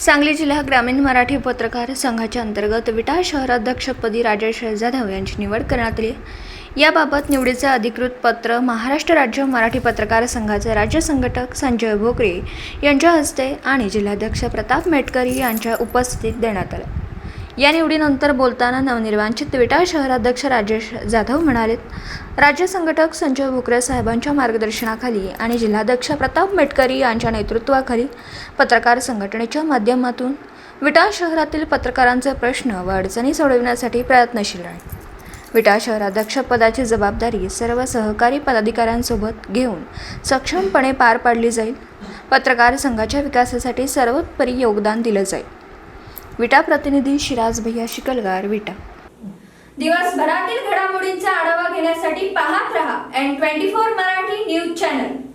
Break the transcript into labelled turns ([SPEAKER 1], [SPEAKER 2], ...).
[SPEAKER 1] सांगली जिल्हा ग्रामीण मराठी पत्रकार संघाच्या अंतर्गत विटा शहराध्यक्षपदी राजेश जाधव यांची निवड करण्यात आली. याबाबत निवडीचे अधिकृत पत्र महाराष्ट्र राज्य मराठी पत्रकार संघाचे राज्य संघटक संजय भोकरे यांच्या हस्ते आणि जिल्हाध्यक्ष प्रताप मेटकरी यांच्या उपस्थितीत देण्यात आले. या निवडीनंतर बोलताना नवनिर्वाचित विटा शहराध्यक्ष राजेश जाधव म्हणाले, राज्य संघटक संजय भोकरे साहेबांच्या मार्गदर्शनाखाली आणि जिल्हाध्यक्ष प्रताप मेटकरी यांच्या नेतृत्वाखाली पत्रकार संघटनेच्या माध्यमातून विटा शहरातील पत्रकारांचे प्रश्न व अडचणी सोडविण्यासाठी प्रयत्नशील आहे. विटा शहराध्यक्षपदाची जबाबदारी सर्व सहकारी पदाधिकाऱ्यांसोबत घेऊन सक्षमपणे पार पाडली जाईल. पत्रकार संघाच्या विकासासाठी सर्वोपरी योगदान दिलं जाईल. विटा प्रतिनिधी शिराज भैया शिकलगार, विटा.
[SPEAKER 2] दिवसभरातील घडामोडींचा आढावा घेण्यासाठी पाहत रहा N24 मराठी न्यूज चॅनल.